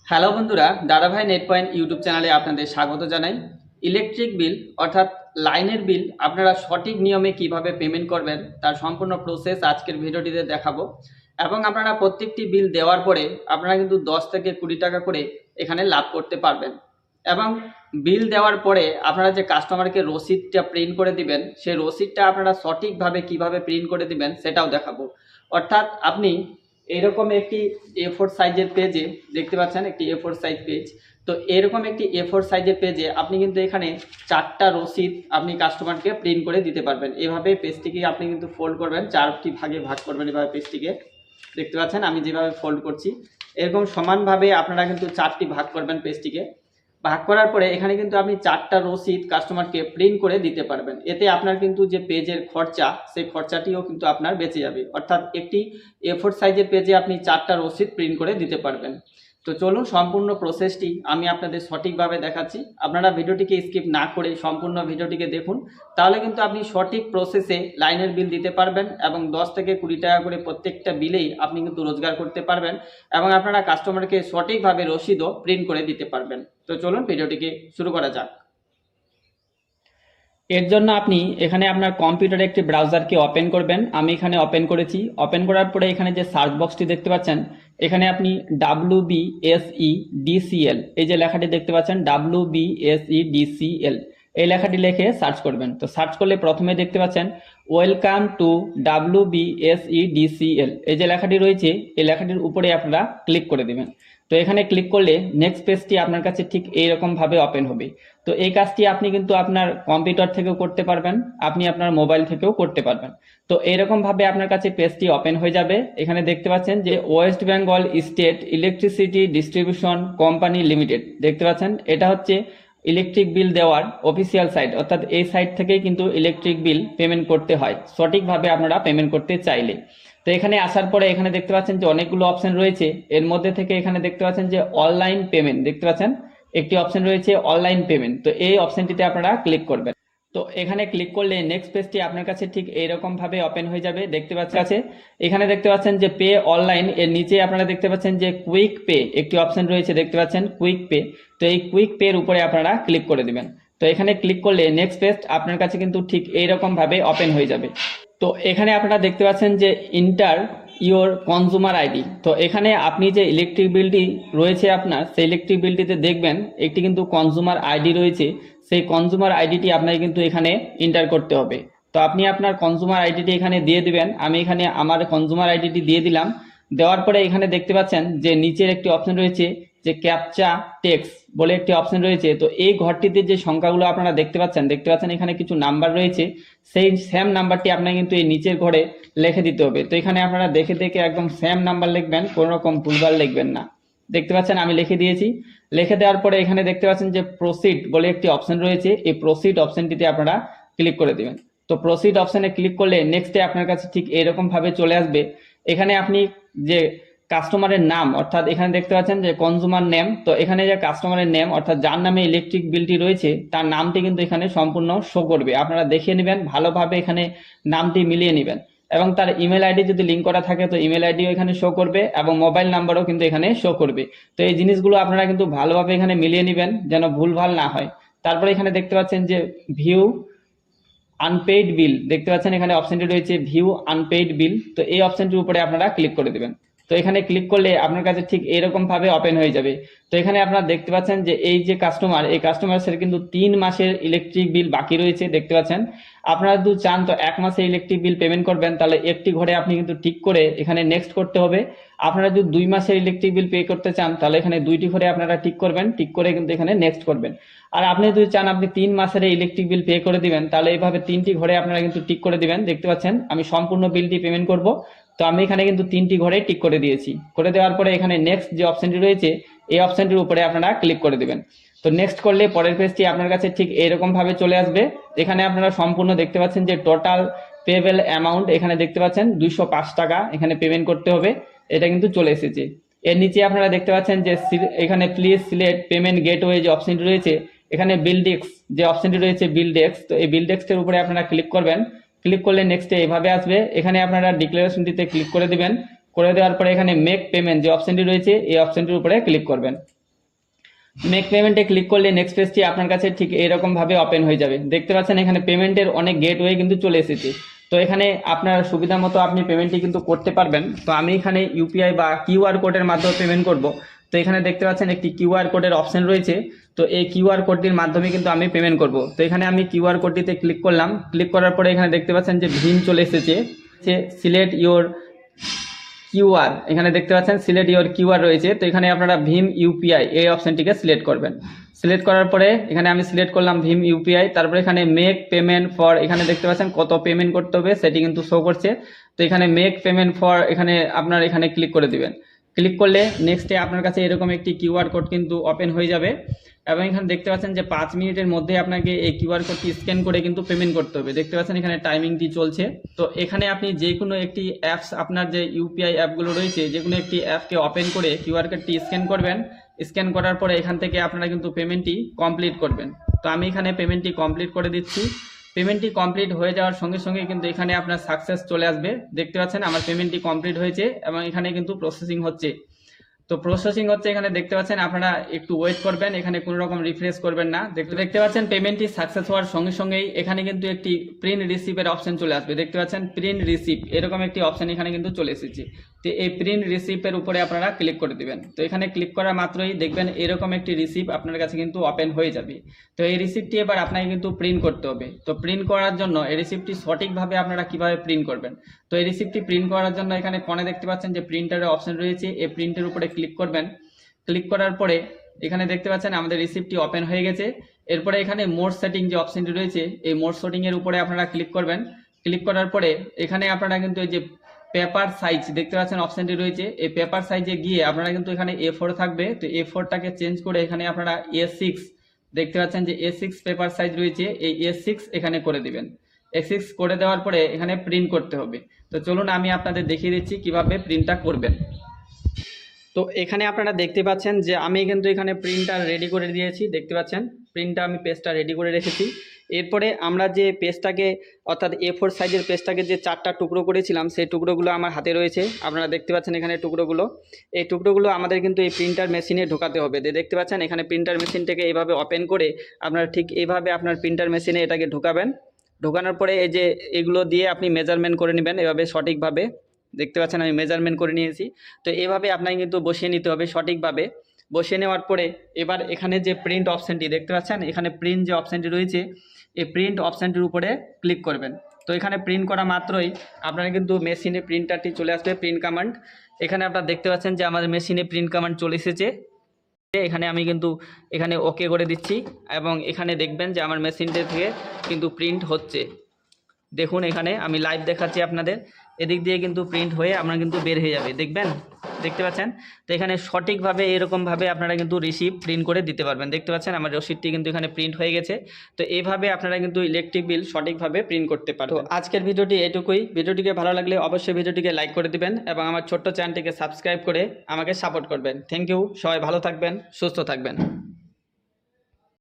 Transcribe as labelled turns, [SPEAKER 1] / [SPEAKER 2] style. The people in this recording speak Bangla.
[SPEAKER 1] হ্যালো বন্ধুরা, দাদাভাই নেট পয়েন্ট ইউটিউব চ্যানেলে আপনাদের স্বাগত জানাই। ইলেকট্রিক বিল অর্থাৎ লাইনের বিল আপনারা সঠিক নিয়মে কিভাবে পেমেন্ট করবেন তার সম্পূর্ণ প্রসেস আজকের ভিডিওটিতে দেখাবো। এবং আপনারা প্রত্যেকটি বিল দেওয়ার পরে আপনারা কিন্তু 10 থেকে 20 টাকা করে এখানে লাভ করতে পারবেন। এবং বিল দেওয়ার পরে আপনারা যে কাস্টমারকে রসিদটা প্রিন্ট করে দিবেন, সেই রসিদটা আপনারা সঠিকভাবে কিভাবে প্রিন্ট করে দিবেন সেটাও দেখাবো। অর্থাৎ আপনি এরকম একটি A4 সাইজের পেজে দেখতে পাচ্ছেন, একটি A4 সাইজ পেজ। তো এরকম একটি A4 সাইজের পেজে আপনি কিন্তু এখানে 4টা রসিদ আপনি কাস্টমারকে প্রিন্ট করে দিতে পারবেন। এভাবে পেজটিকে আপনি কিন্তু ফোল্ড করবেন, 4টি ভাগে ভাগ করবেন। এভাবে পেজটিকে দেখতে পাচ্ছেন আমি যেভাবে ফোল্ড করছি, এরকম সমানভাবে আপনারা কিন্তু 4টি ভাগ করবেন। পেজটিকে ভাগ করার পরে এখানে কিন্তু আপনি 4টা রসিদ কাস্টমারকে প্রিন্ট করে দিতে পারবেন। এতে আপনার কিন্তু যে পেজের খরচা, সেই খরচাটিও কিন্তু আপনার বেঁচে যাবে। অর্থাৎ একটি A4 সাইজের পেজে আপনি 4টা রসিদ প্রিন্ট করে দিতে পারবেন। তো চলুন সম্পূর্ণ প্রসেসটি আমি আপনাদের সঠিকভাবে দেখাচ্ছি। আপনারা ভিডিওটিকে স্কিপ না করে সম্পূর্ণ ভিডিওটিকে দেখুন, তাহলে কিন্তু আপনি সঠিক প্রসেসে লাইনের বিল দিতে পারবেন এবং 10 থেকে 20 টাকা করে প্রত্যেকটা বিলেই আপনি কিন্তু রোজগার করতে পারবেন এবং আপনারা কাস্টমারকে সঠিকভাবে রসিদও প্রিন্ট করে দিতে পারবেন। তো চলুন ভিডিওটিকে শুরু করা যাক। এর জন্য আপনি এখানে আপনার কম্পিউটারে একটি ব্রাউজারকে ওপেন করবেন। আমি এখানে ওপেন করেছি। ওপেন করার পরে এখানে যে সার্চ বক্সটি দেখতে পাচ্ছেন, এখানে আপনি WBSEDCL এই যে লেখাটি দেখতে পাচ্ছেন, WBSEDCL এই লেখাটি লিখে সার্চ করবেন। তো সার্চ করলে প্রথমে দেখতে পাচ্ছেন ওয়েলকাম টু WBSEDCL এই যে লেখাটি রয়েছে, এই লেখাটির উপরে আপনারা ক্লিক করে দেবেন। তো এখানে ক্লিক করলে নেক্সট পেজটি আপনার কাছে ঠিক এইরকম ভাবে ওপেন হবে। তো এই কাজটি আপনি কিন্তু আপনার কম্পিউটার থেকেও করতে পারবেন, আপনি আপনার মোবাইল থেকেও করতে পারবেন। তো এরকম ভাবে আপনার কাছে পেজটি ওপেন হয়ে যাবে। এখানে দেখতে পাচ্ছেন যে West Bengal state electricity distribution company limited দেখতে পাচ্ছেন, এটা হচ্ছে ইলেকট্রিক বিল দেওয়ার অফিসিয়াল সাইট। অর্থাৎ এই সাইট থেকেই কিন্তু ইলেকট্রিক বিল পেমেন্ট করতে হয় সঠিকভাবে আপনারা পেমেন্ট করতে চাইলে। তো এখানে আসার পরে এখানে দেখতে পাচ্ছেন যে অনেকগুলো অপশন রয়েছে। এর মধ্যে থেকে এখানে দেখতে পাচ্ছেন যে অনলাইন পেমেন্ট দেখতে পাচ্ছেন, একটি অপশন রয়েছে অনলাইন পেমেন্ট। তো এই অপশনটিতে আপনারা ক্লিক করবেন। তো এখানে ক্লিক করলে নেক্সট পেজটি আপনার কাছে ঠিক এইরকম ভাবে ওপেন হয়ে যাবে। দেখতে পাচ্ছেন আছে এখানে দেখতে পাচ্ছেন যে পে অনলাইন, এর নিচে আপনারা দেখতে পাচ্ছেন যে কুইক পে একটি অপশন রয়েছে দেখতে পাচ্ছেন কুইক পে। তো এই কুইক পে এর উপরে আপনারা ক্লিক করে দিবেন। তো এখানে ক্লিক করলে নেক্সট পেজ আপনার কাছে কিন্তু ঠিক এইরকম ভাবে ওপেন হয়ে যাবে। তো এখানে আপনারা দেখতে পাচ্ছেন যে ইন্টার ইওর কনজুমার আইডি। তো এখানে আপনি যে ইলেকট্রিক বিলটি রয়েছে আপনার, সেই ইলেকট্রিক বিলটিতে দেখবেন একটি কিন্তু কনজুমার আইডি রয়েছে। সেই কনজুমার আইডিটি আপনাকে কিন্তু এখানে এন্টার করতে হবে। তো আপনি আপনার কনজুমার আইডিটি এখানে দিয়ে দিবেন। আমি এখানে আমার কনজুমার আইডিটি দিয়ে দিলাম। দেওয়ার পরে এখানে দেখতে পাচ্ছেন যে নিচের একটি অপশন রয়েছে যে ক্যাপচা টেক্স বলে একটি অপশন রয়েছে। তো এই ঘরটিতে যে সংখ্যাগুলো আপনারা দেখতে পাচ্ছেন এখানে কিছু নাম্বার রয়েছে, সেই সেম নাম্বারটি আপনাকে কিন্তু এই নিচের ঘরে লিখে দিতে হবে। তো এখানে আপনারা দেখে দেখে একদম সেম নাম্বার লিখবেন, কোনো রকম ভুলভাল লিখবেন না। দেখতে পাচ্ছেন আমি লিখে দিয়েছি। লিখে দেওয়ার পরে এখানে দেখতে পাচ্ছেন যে প্রসিড বলে একটি অপশন রয়েছে, এই প্রসিড অপশনটিতে আপনারা ক্লিক করে দিবেন। তো প্রসিড অপশনে ক্লিক করলে নেক্সটে আপনার কাছে ঠিক এরকম ভাবে চলে আসবে। এখানে আপনি যে কাস্টমারের নাম, অর্থাৎ এখানে দেখতে পাচ্ছেন যে কনজুমার নেম। তো এখানে যে কাস্টমারের নেম অর্থাৎ যার নামে ইলেকট্রিক বিলটি রয়েছে তার নামটি কিন্তু এখানে সম্পূর্ণ শো করবে। আপনারা দেখে নেবেন ভালোভাবে, এখানে নামটি মিলিয়ে নেবেন এবং তার ইমেল আইডি যদি লিঙ্ক করা থাকে তো ইমেল আইডিও এখানে শো করবে এবং মোবাইল নাম্বারও কিন্তু এখানে শো করবে। তো এই জিনিসগুলো আপনারা কিন্তু ভালোভাবে এখানে মিলিয়ে নেবেন যেন ভুলভাল না হয়। তারপরে এখানে দেখতে পাচ্ছেন যে ভিউ আনপেইড বিল দেখতে পাচ্ছেন, এখানে অপশনটি রয়েছে ভিউ আনপেইড বিল। তো এই অপশনটির উপরে আপনারা ক্লিক করে দেবেন। তো এখানে ক্লিক করলে আপনার কাছে ঠিক এরকম ভাবে ওপেন হয়ে যাবে। তো এখানে আপনারা দেখতে পাচ্ছেন যে এই যে কাস্টমার, এই কাস্টমারের কিন্তু 3 মাসের ইলেকট্রিক বিল বাকি রয়েছে দেখতে পাচ্ছেন। আপনারা যদি চান তো 1 মাসের ইলেকট্রিক বিল পেমেন্ট করবেন, তাহলে একটি ঘরে আপনি কিন্তু টিক করে এখানে নেক্সট করতে হবে। আপনারা যদি 2 মাসের ইলেকট্রিক বিল পে করতে চান তাহলে এখানে 2টি ঘরে আপনারা টিক করবেন, টিক করে কিন্তু এখানে নেক্সট করবেন। আর আপনি যদি চান আপনি 3 মাসের ইলেকট্রিক বিল পে করে দিবেন, তাহলে এইভাবে 3টি ঘরে আপনারা কিন্তু টিক করে দিবেন। দেখতে পাচ্ছেন আমি সম্পূর্ণ বিলটি পেমেন্ট করব। তো আমি এখানে কিন্তু 3টি ঘরে টিক করে দিয়েছি। করে দেওয়ার পরে এখানে নেক্সট যে অপশনটি রয়েছে এই অপশনটির উপরে আপনারা ক্লিক করে দিবেন। তো নেক্সট করলে পরের পেজটি আপনার কাছে ঠিক এরকম ভাবে চলে আসবে। এখানে আপনারা সম্পূর্ণ দেখতে পাচ্ছেন যে টোটাল পেবেল অ্যামাউন্ট এখানে দেখতে পাচ্ছেন 205 টাকা এখানে পেমেন্ট করতে হবে, এটা কিন্তু চলে এসেছে। এর নিচে আপনারা দেখতে পাচ্ছেন যে এখানে প্লিজ সিলেক্ট পেমেন্ট গেটওয়ে যে অপশনটি রয়েছে, এখানে বিল ডেস্ক যে অপশনটি রয়েছে বিল ডেস্ক। তো এই বিল ডেস্কের উপরে আপনারা ক্লিক করবেন। ক্লিক করলে নেক্সটে এইভাবে আসবে। এখানে আপনারা ডিক্লারেশনটিতে ক্লিক করে দিবেন। করে দেওয়ার পরে এখানে মেক পেমেন্ট যে অপশনটি রয়েছে এই অপশনটির উপরে ক্লিক করবেন। মেক পেমেন্টে ক্লিক করলে নেক্সট পেজটি আপনার কাছে ঠিক এরকম ভাবে ওপেন হয়ে যাবে। দেখতে পাচ্ছেন এখানে পেমেন্টের অনেক গেটওয়ে কিন্তু চলে এসেছে। তো এখানে আপনার সুবিধা মতো আপনি পেমেন্টটি কিন্তু করতে পারবেন। তো আমি এখানে ইউপিআই বা কিউআর কোডের মাধ্যমে পেমেন্ট করব। তো এখানে দেখতে পাচ্ছেন একটি কিউআর কোডের অপশন রয়েছে। তো এই কিউআর কোডটির মাধ্যমে কিন্তু আমি পেমেন্ট করব। তো এখানে আমি কিউআর কোডটিতে ক্লিক করলাম। ক্লিক করার পরে এখানে দেখতে পাচ্ছেন যে ভীম চলে এসেছে, সিলেক্ট ইওর কিউআর, এখানে দেখতে পাচ্ছেন সিলেক্ট ইওর কিউআর রয়েছে। তো এখানে আপনারা ভীম ইউপিআই এই অপশনটিকে সিলেক্ট করবেন। সিলেক্ট করার পরে এখানে আমি সিলেক্ট করলাম ভীম ইউপিআই। তারপরে এখানে মেক পেমেন্ট ফর, এখানে দেখতে পাচ্ছেন কত পেমেন্ট করতে হবে সেটি কিন্তু শো করছে। তো এখানে মেক পেমেন্ট ফর এখানে আপনার এখানে ক্লিক করে দিবেন। ক্লিক করলে নেক্সটে আপনার কাছে এরকম একটি কিউআর কোড কিন্তু ওপেন হয়ে যাবে এবং এখানে দেখতে পাচ্ছেন যে 5 মিনিটের মধ্যে আপনাকে এই কিউআর কোডটি স্ক্যান করে কিন্তু পেমেন্ট করতে হবে। দেখতে পাচ্ছেন এখানে টাইমিংটি চলছে। তো এখানে আপনি যে কোনো একটি অ্যাপস, আপনার যে ইউপিআই অ্যাপগুলো রয়েছে যে কোনো একটি অ্যাপকে ওপেন করে কিউআর কোডটি স্ক্যান করবেন। স্ক্যান করার পরে এখান থেকে আপনারা কিন্তু পেমেন্টটি কমপ্লিট করবেন। তো আমি এখানে পেমেন্টটি কমপ্লিট করে দিচ্ছি। পেমেন্টটি কমপ্লিট হয়ে যাওয়ার সঙ্গে সঙ্গে কিন্তু এখানে আপনার সাকসেস চলে আসবে। দেখতে পাচ্ছেন আমার পেমেন্টটি কমপ্লিট হয়েছে এবং এখানে কিন্তু প্রসেসিং হচ্ছে। তো প্রসেসিং হচ্ছে, এখানে দেখতে পাচ্ছেন আপনারা একটু ওয়েট করবেন, এখানে কোনো রকম রিফ্রেশ করবেন না। দেখতে পাচ্ছেন পেমেন্টটি সাকসেস হওয়ার সঙ্গে সঙ্গেই এখানে কিন্তু একটি প্রিন্ট রিসিপ্টের অপশন চলে আসবে। দেখতে পাচ্ছেন প্রিন্ট রিসিপ্ট এরকম একটি অপশন এখানে কিন্তু চলে এসেছে। তো এই প্রিন্ট রিসিপ্টের উপরে আপনারা ক্লিক করে দিবেন। তো এখানে ক্লিক করা মাত্রই দেখবেন এরকম একটি রিসিপ্ট আপনার কাছে কিন্তু ওপেন হয়ে যাবে। তো এই রিসিপ্টটি এবার আপনাকে কিন্তু প্রিন্ট করতে হবে। তো প্রিন্ট করার জন্য এই রিসিপ্টটি সঠিকভাবে আপনারা কিভাবে প্রিন্ট করবেন, তো এই রিসিপ্টটি প্রিন্ট করার জন্য এখানে কোণে দেখতে পাচ্ছেন যে প্রিন্টারের অপশন রয়েছে, এই প্রিন্টের উপরে ক্লিক করবেন। ক্লিক করার পরে এখানে দেখতে পাচ্ছেন আমাদের রিসিপ্টটি ওপেন হয়ে গেছে। এরপরে এখানে মোর সেটিং যে অপশনটি রয়েছে এই মোর সেটিং এর উপরে আপনারা ক্লিক করবেন। ক্লিক করার পরে এখানে আপনারা কিন্তু এই যে পেপার সাইজ দেখতে পাচ্ছেন অপশনটি রয়েছে, এই পেপার সাইজে গিয়ে আপনারা কিন্তু এখানে A4 থাকবে, তো A4টাকে চেঞ্জ করে এখানে আপনারা A6 দেখতে পাচ্ছেন যে A6 পেপার সাইজ রয়েছে, এই A6 এখানে করে দিবেন। A6 করে দেওয়ার পরে এখানে প্রিন্ট করতে হবে। তো চলুন আমি আপনাদের দেখিয়ে দিচ্ছি কিভাবে প্রিন্টটা করবেন। তো এখানে আপনারা দেখতে পাচ্ছেন যে আমি কিন্তু এখানে প্রিন্টটা রেডি করে দিয়েছি। দেখতে পাচ্ছেন প্রিন্টটা আমি পেজটা রেডি করে রেখেছি। এরপরে আমরা যে পেজটাকে অর্থাৎ A4 সাইজের পেজটাকে যে 4টা টুকরো করেছিলাম সেই টুকরোগুলো আমার হাতে রয়েছে। আপনারা দেখতে পাচ্ছেন এখানে টুকরোগুলো, এই টুকরোগুলো আমাদের কিন্তু এই প্রিন্টার মেশিনে ঢোকাতে হবে। দেখতে পাচ্ছেন এখানে প্রিন্টার মেশিনটাকে এইভাবে ওপেন করে আপনারা ঠিক এইভাবে আপনার প্রিন্টার মেশিনে এটাকে ঢোকাবেন। ঢোকানোর পরে এই যে এগুলো দিয়ে আপনি মেজারমেন্ট করে নেবেন এভাবে সঠিকভাবে। দেখতে পাচ্ছেন আমি মেজারমেন্ট করে নিয়েছি। তো এভাবে আপনাকে কিন্তু বসিয়ে নিতে হবে সঠিকভাবে। বসিয়ে নেওয়ার পরে এবার এখানে যে প্রিন্ট অপশানটি দেখতে পাচ্ছেন, এখানে প্রিন্ট যে অপশানটি রয়েছে এই প্রিন্ট অপশানটির উপরে ক্লিক করবেন। তো এখানে প্রিন্ট করা মাত্রই আপনারা কিন্তু মেশিনে প্রিন্টারটি চলে আসবে, প্রিন্ট কমান্ড। এখানে আপনারা দেখতে পাচ্ছেন যে আমাদের মেশিনে প্রিন্ট কমান্ড চলে এসেছে। এখানে আমি কিন্তু এখানে ওকে করে দিচ্ছি এবং এখানে দেখবেন যে আমার মেশিনটা থেকে কিন্তু প্রিন্ট হচ্ছে। দেখুন এখানে আমি লাইভ দেখাচ্ছি আপনাদের, এদিক দিয়ে কিন্তু প্রিন্ট হয়ে আপনারা কিন্তু বের হয়ে যাবে, দেখবেন, দেখতে পাচ্ছেন। তো এখানে সঠিকভাবে এরকমভাবে আপনারা কিন্তু রিসিপ্ট প্রিন্ট করে দিতে পারবেন। দেখতে পাচ্ছেন আমার রসিদটি কিন্তু এখানে প্রিন্ট হয়ে গেছে। তো এইভাবে আপনারা কিন্তু ইলেকট্রিক বিল সঠিকভাবে প্রিন্ট করতে পারবেন। তো আজকের ভিডিওটি এটুকুই। ভিডিওটিকে ভালো লাগলে অবশ্যই ভিডিওটিকে লাইক করে দিবেন এবং আমার ছোট্ট চ্যানেলটিকে সাবস্ক্রাইব করে আমাকে সাপোর্ট করবেন। থ্যাংক ইউ, সবাই ভালো থাকবেন, সুস্থ থাকবেন।